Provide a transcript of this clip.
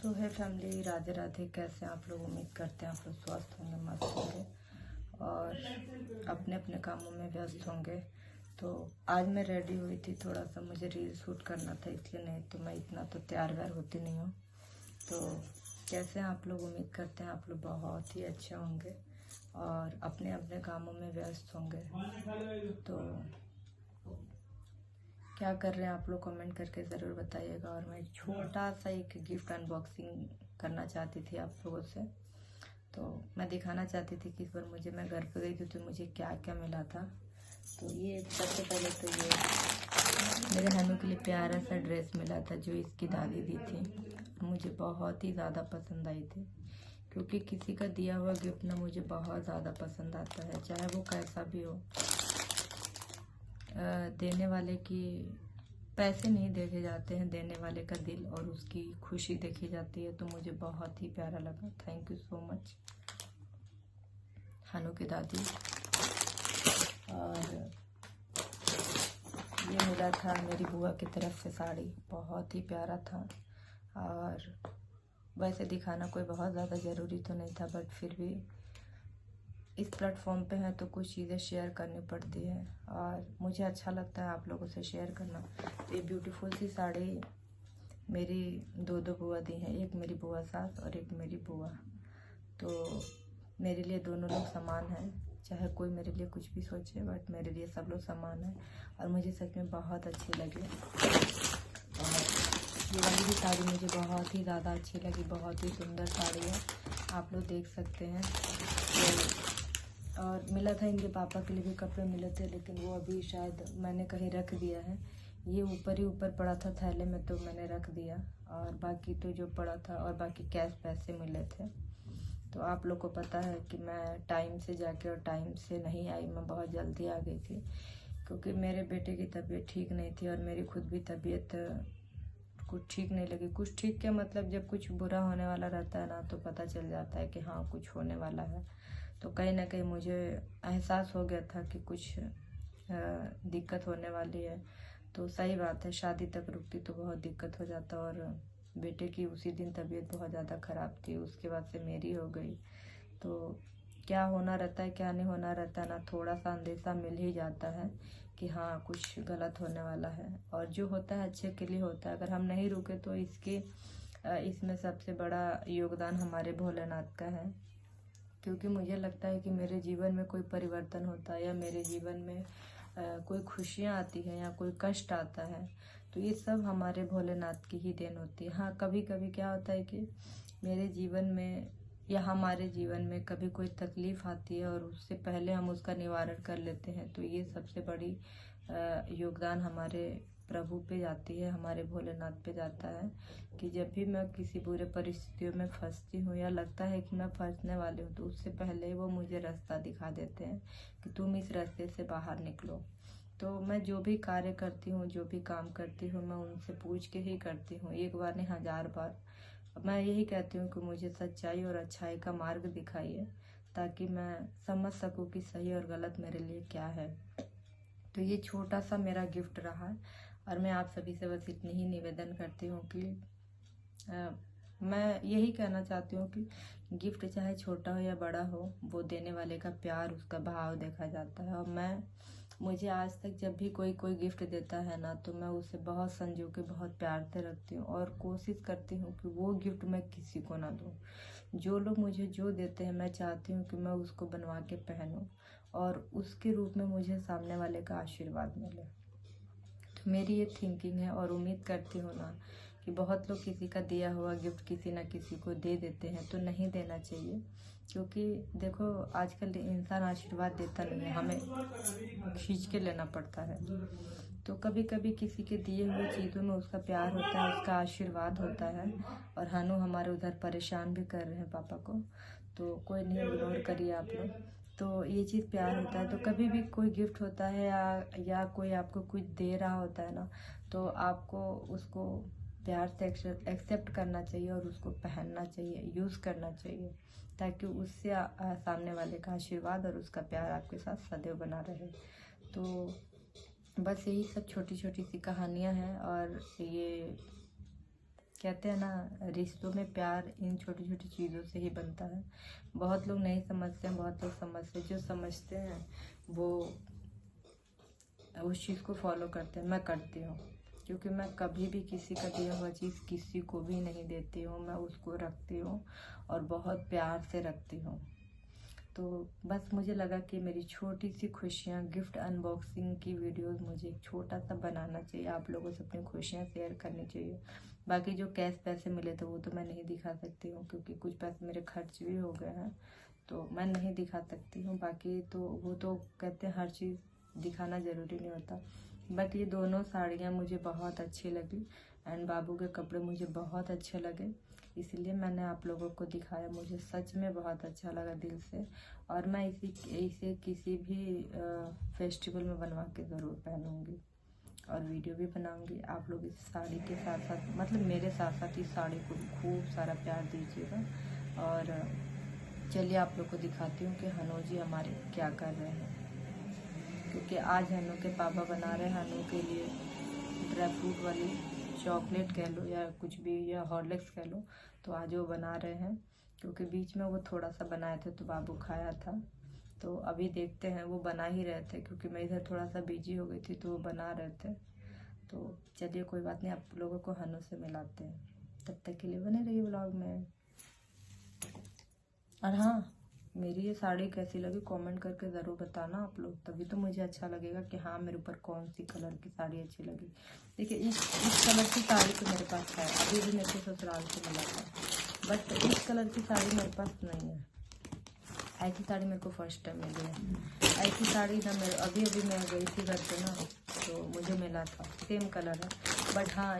सो है फैमिली, राधे राधे। कैसे आप लोग? उम्मीद करते हैं आप लोग स्वस्थ होंगे, मस्त होंगे और अपने अपने कामों में व्यस्त होंगे। तो आज मैं रेडी हुई थी, थोड़ा सा मुझे रील शूट करना था, इसलिए। नहीं तो मैं इतना तो तैयार व्यार होती नहीं हूँ। तो कैसे हैं आप लोग? उम्मीद करते हैं आप लोग बहुत ही अच्छे होंगे और अपने अपने कामों में व्यस्त होंगे। तो क्या कर रहे हैं आप लोग, कमेंट करके ज़रूर बताइएगा। और मैं छोटा सा एक गिफ्ट अनबॉक्सिंग करना चाहती थी आप लोगों से। तो मैं दिखाना चाहती थी कि इस बार मैं घर पे गई थी तो मुझे क्या क्या मिला था। तो ये सबसे पहले तो ये मेरे हनु के लिए प्यारा सा ड्रेस मिला था जो इसकी दादी दी थी। मुझे बहुत ही ज़्यादा पसंद आई थी, क्योंकि किसी का दिया हुआ गिफ्ट ना मुझे बहुत ज़्यादा पसंद आता है, चाहे वो कैसा भी हो। देने वाले की पैसे नहीं देखे जाते हैं, देने वाले का दिल और उसकी खुशी देखी जाती है। तो मुझे बहुत ही प्यारा लगा। थैंक यू सो मच हनु की दादी। और ये मिला था मेरी बुआ की तरफ से साड़ी, बहुत ही प्यारा था। और वैसे दिखाना कोई बहुत ज़्यादा ज़रूरी तो नहीं था, बट फिर भी इस प्लेटफॉर्म पे है तो कुछ चीज़ें शेयर करनी पड़ती है और मुझे अच्छा लगता है आप लोगों से शेयर करना। तो ये ब्यूटीफुल सी साड़ी मेरी दो बुआ दी हैं, एक मेरी बुआ सास और एक मेरी बुआ। तो मेरे लिए दोनों लोग समान हैं, चाहे कोई मेरे लिए कुछ भी सोचे, बट मेरे लिए सब लोग समान हैं और मुझे सच में बहुत अच्छी लगी। और ये वाली भी साड़ी मुझे बहुत ही ज़्यादा अच्छी लगी, बहुत ही सुंदर साड़ी है, आप लोग देख सकते हैं। तो और मिला था इनके पापा के लिए भी कपड़े मिले थे, लेकिन वो अभी शायद मैंने कहीं रख दिया है। ये ऊपर ही ऊपर पड़ा था थैले में, तो मैंने रख दिया। और बाकी तो जो पड़ा था, और बाकी कैश पैसे मिले थे। तो आप लोग को पता है कि मैं टाइम से जाके और टाइम से नहीं आई, मैं बहुत जल्दी आ गई थी, क्योंकि मेरे बेटे की तबीयत ठीक नहीं थी और मेरी खुद भी तबीयत कुछ ठीक नहीं लगी। कुछ ठीक क्या मतलब, जब कुछ बुरा होने वाला रहता है ना तो पता चल जाता है कि हाँ कुछ होने वाला है। तो कहीं ना कहीं मुझे एहसास हो गया था कि कुछ दिक्कत होने वाली है। तो सही बात है, शादी तक रुकती तो बहुत दिक्कत हो जाता। और बेटे की उसी दिन तबीयत बहुत ज़्यादा ख़राब थी, उसके बाद से मेरी हो गई। तो क्या होना रहता है क्या नहीं होना रहता है ना, थोड़ा सा अंदेशा मिल ही जाता है कि हाँ कुछ गलत होने वाला है। और जो होता है अच्छे के लिए होता है, अगर हम नहीं रुके तो इसमें सबसे बड़ा योगदान हमारे भोलेनाथ का है। क्योंकि मुझे लगता है कि मेरे जीवन में कोई परिवर्तन होता है या मेरे जीवन में कोई खुशियाँ आती हैं या कोई कष्ट आता है, तो ये सब हमारे भोलेनाथ की ही देन होती है। हाँ, कभी कभी क्या होता है कि मेरे जीवन में या हमारे जीवन में कभी कोई तकलीफ़ आती है और उससे पहले हम उसका निवारण कर लेते हैं, तो ये सबसे बड़ी योगदान हमारे प्रभु पे जाती है, हमारे भोलेनाथ पे जाता है। कि जब भी मैं किसी बुरे परिस्थितियों में फंसती हूँ या लगता है कि मैं फंसने वाली हूँ, तो उससे पहले वो मुझे रास्ता दिखा देते हैं कि तुम इस रास्ते से बाहर निकलो। तो मैं जो भी कार्य करती हूँ, जो भी काम करती हूँ, मैं उनसे पूछ के ही करती हूँ, एक बार नहीं 1000 बार। मैं यही कहती हूँ कि मुझे सच्चाई और अच्छाई का मार्ग दिखाइए, ताकि मैं समझ सकूँ कि सही और गलत मेरे लिए क्या है। तो ये छोटा सा मेरा गिफ्ट रहा है और मैं आप सभी से बस इतनी ही निवेदन करती हूँ कि मैं यही कहना चाहती हूँ कि गिफ्ट चाहे छोटा हो या बड़ा हो, वो देने वाले का प्यार, उसका भाव देखा जाता है। और मुझे आज तक जब भी कोई गिफ्ट देता है ना, तो मैं उसे बहुत संजो के बहुत प्यार से रखती हूँ और कोशिश करती हूँ कि वो गिफ्ट मैं किसी को ना दूँ। जो लोग मुझे जो देते हैं, मैं चाहती हूँ कि मैं उसको बनवा के पहनूँ और उसके रूप में मुझे सामने वाले का आशीर्वाद मिले। तो मेरी ये थिंकिंग है और उम्मीद करती हूँ ना कि बहुत लोग किसी का दिया हुआ गिफ्ट किसी ना किसी को दे देते हैं, तो नहीं देना चाहिए। क्योंकि देखो, आजकल इंसान आशीर्वाद देता नहीं है, हमें खींच के लेना पड़ता है। तो कभी कभी किसी के दिए हुए चीज़ों में उसका प्यार होता है, उसका आशीर्वाद होता है। और हनु हमारे उधर परेशान भी कर रहे हैं पापा को, तो कोई नहीं, इग्नोर करिए आप लोग। तो ये चीज़ प्यार होता है। तो कभी भी कोई गिफ्ट होता है या कोई आपको कुछ दे रहा होता है ना, तो आपको उसको प्यार से एक्सेप्ट करना चाहिए और उसको पहनना चाहिए, यूज़ करना चाहिए, ताकि उससे सामने वाले का आशीर्वाद और उसका प्यार आपके साथ सदैव बना रहे। तो बस यही सब छोटी छोटी सी कहानियाँ हैं और ये कहते हैं ना, रिश्तों में प्यार इन छोटी छोटी चीज़ों से ही बनता है। बहुत लोग नहीं समझते हैं, बहुत लोग समझते हैं। जो समझते हैं वो उस चीज़ को फॉलो करते हैं। मैं करती हूँ, क्योंकि मैं कभी भी किसी का दिया हुआ चीज़ किसी को भी नहीं देती हूँ। मैं उसको रखती हूँ और बहुत प्यार से रखती हूँ। तो बस मुझे लगा कि मेरी छोटी सी खुशियाँ, गिफ्ट अनबॉक्सिंग की वीडियोस मुझे एक छोटा सा बनाना चाहिए, आप लोगों से अपनी खुशियाँ शेयर करनी चाहिए। बाकी जो कैश पैसे मिले थे वो तो मैं नहीं दिखा सकती हूँ, क्योंकि कुछ पैसे मेरे खर्च भी हो गए हैं, तो मैं नहीं दिखा सकती हूँ। बाकी तो वो तो कहते हैं हर चीज़ दिखाना ज़रूरी नहीं होता। बट ये दोनों साड़ियाँ मुझे बहुत अच्छी लगी एंड बाबू के कपड़े मुझे बहुत अच्छे लगे, इसलिए मैंने आप लोगों को दिखाया। मुझे सच में बहुत अच्छा लगा दिल से, और मैं इसे किसी भी फेस्टिवल में बनवा के ज़रूर पहनूंगी और वीडियो भी बनाऊंगी। आप लोग इस साड़ी के साथ साथ, मतलब मेरे साथ साथ इस साड़ी को खूब सारा प्यार दीजिएगा। और चलिए आप लोग को दिखाती हूँ कि हनु जी हमारे क्या कर रहे हैं, क्योंकि आज हनु के पापा बना रहे हैं हनु के लिए ड्राई फ्रूट वाली चॉकलेट कह लो या कुछ भी, या हॉर्लिक्स कह लो, तो आज वो बना रहे हैं। क्योंकि बीच में वो थोड़ा सा बनाए थे तो बाबू खाया था, तो अभी देखते हैं। वो बना ही रहे थे, क्योंकि मैं इधर थोड़ा सा बिजी हो गई थी, तो वो बना रहे थे। तो चलिए कोई बात नहीं, आप लोगों को हनु से मिलाते हैं। तब तक के लिए बने रहिए व्लॉग में। और हाँ, मेरी ये साड़ी कैसी लगी कमेंट करके ज़रूर बताना आप लोग, तभी तो मुझे अच्छा लगेगा कि हाँ मेरे ऊपर कौन सी कलर की साड़ी अच्छी लगी। देखिए इस कलर की साड़ी तो मेरे पास है, अभी भी मेरे को ससुराल से मिला था, बट इस कलर की साड़ी मेरे पास नहीं है। ऐसी साड़ी मेरे को फर्स्ट टाइम मिली है। ऐसी साड़ी ना मेरे अभी मैं गई थी घर पे ना, तो मुझे मिला था, सेम कलर है, बट हाँ